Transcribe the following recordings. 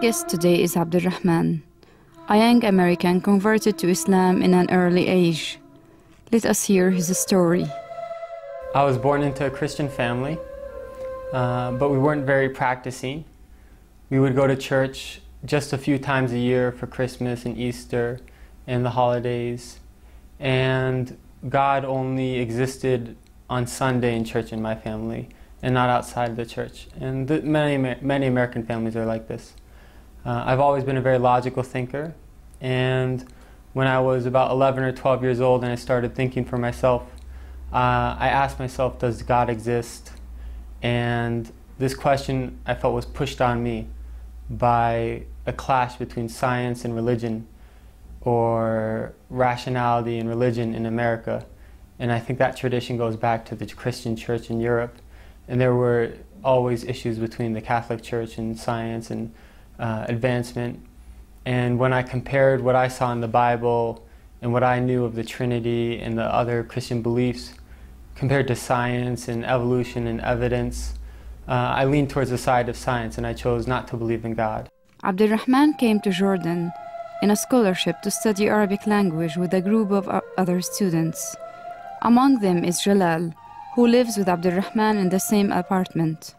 guest today is Abdulrahman, a young American converted to Islam in an early age. Let us hear his story. I was born into a Christian family, but we weren't very practicing. We would go to church just a few times a year for Christmas and Easter and the holidays. And God only existed on Sunday in church in my family and not outside the church. And many American families are like this. I've always been a very logical thinker, and when I was about 11 or 12 years old and I started thinking for myself, I asked myself, does God exist? And this question I felt was pushed on me by a clash between science and religion, or rationality and religion in America. And I think that tradition goes back to the Christian church in Europe. And there were always issues between the Catholic Church and science and advancement. And when I compared what I saw in the Bible and what I knew of the Trinity and the other Christian beliefs compared to science and evolution and evidence, I leaned towards the side of science, and I chose not to believe in God. Abdulrahman came to Jordan in a scholarship to study Arabic language with a group of other students. Among them is Jalal, who lives with Abdulrahman in the same apartment.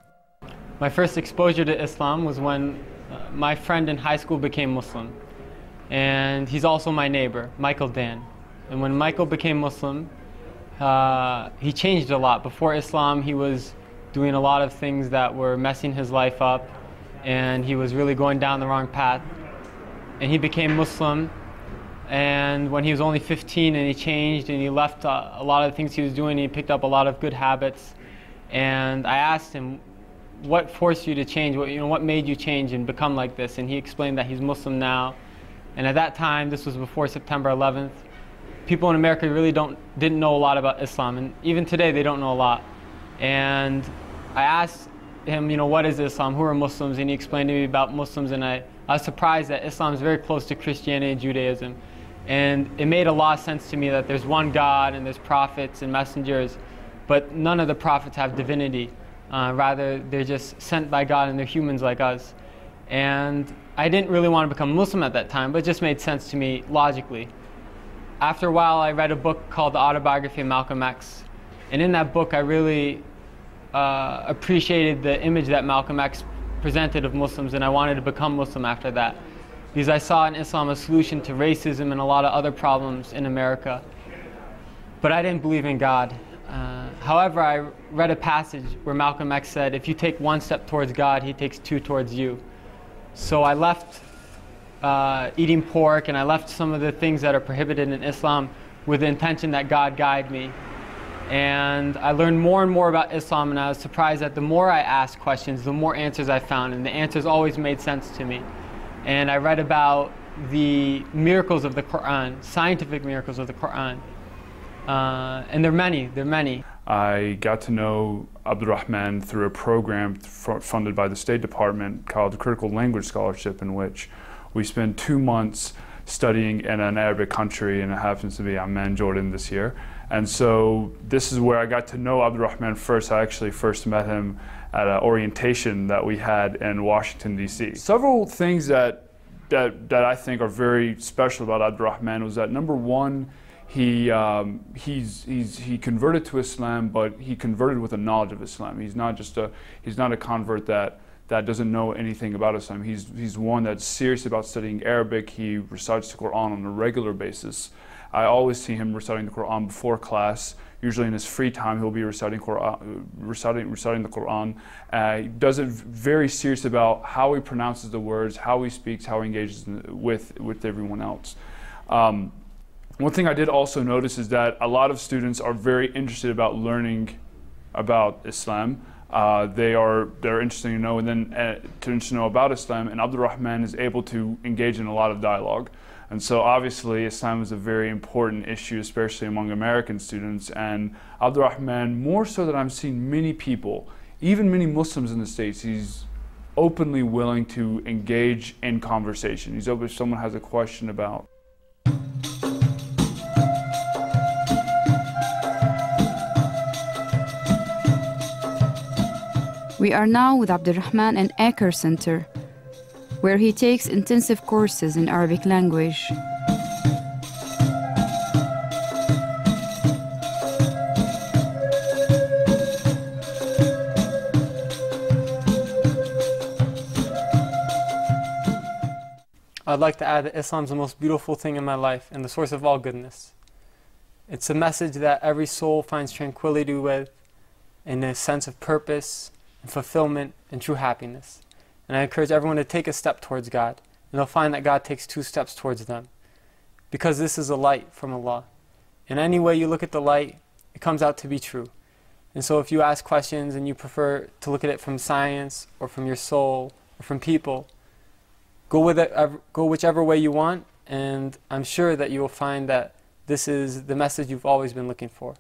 My first exposure to Islam was when my friend in high school became Muslim. And he's also my neighbor, Michael Dan. And when Michael became Muslim, he changed a lot. Before Islam, he was doing a lot of things that were messing his life up, and he was really going down the wrong path. And he became Muslim, and when he was only 15, and he changed, and he left a lot of the things he was doing, he picked up a lot of good habits. And I asked him, what forced you to change? What made you change and become like this? And he explained that he's Muslim now. And at that time, this was before September 11th, people in America really didn't know a lot about Islam. And even today, they don't know a lot. And I asked him, what is Islam? Who are Muslims? And he explained to me about Muslims. And I was surprised that Islam is very close to Christianity and Judaism. And it made a lot of sense to me that there's one God and there's prophets and messengers, but none of the prophets have divinity. Rather, they're just sent by God, and they're humans like us. And I didn't really want to become Muslim at that time, but it just made sense to me logically. After a while, I read a book called The Autobiography of Malcolm X. And in that book, I really appreciated the image that Malcolm X presented of Muslims, and I wanted to become Muslim after that, because I saw in Islam a solution to racism and a lot of other problems in America. But I didn't believe in God. However, I read a passage where Malcolm X said, if you take one step towards God, he takes two towards you. So I left eating pork, and I left some of the things that are prohibited in Islam with the intention that God guide me. And I learned more and more about Islam, and I was surprised that the more I asked questions, the more answers I found, and the answers always made sense to me. And I read about the miracles of the Quran, scientific miracles of the Quran. And they're many. I got to know Abdulrahman through a program funded by the State Department called the Critical Language Scholarship, in which we spent 2 months studying in an Arabic country, and it happens to be Amman, Jordan this year. And so this is where I got to know Abdulrahman first. I actually first met him at an orientation that we had in Washington, D.C. Several things that I think are very special about Abdulrahman was that, number one, he converted to Islam, but he converted with a knowledge of Islam. He's not a convert that doesn't know anything about Islam. He's one that's serious about studying Arabic. He recites the Quran on a regular basis. I always see him reciting the Quran before class. Usually in his free time, he'll be reciting the Quran. He does it very serious about how he pronounces the words, how he speaks, how he engages with everyone else. One thing I did also notice is that a lot of students are very interested about learning about Islam. They're interested to know, and then to know about Islam, and Abdulrahman is able to engage in a lot of dialogue. And so obviously Islam is a very important issue, especially among American students. And Abdulrahman, more so than I'm seeing many people, even many Muslims in the States, he's openly willing to engage in conversation. He's open if someone has a question about. We are now with Abdulrahman in Acre Center. where he takes intensive courses in Arabic language. I'd like to add that Islam is the most beautiful thing in my life and the source of all goodness. It's a message that every soul finds tranquility with, and a sense of purpose and fulfillment and true happiness. And I encourage everyone to take a step towards God, and they'll find that God takes 2 steps towards them. Because this is a light from Allah. And any way you look at the light, it comes out to be true. And so if you ask questions and you prefer to look at it from science or from your soul or from people, go whichever way you want, and I'm sure that you will find that this is the message you've always been looking for.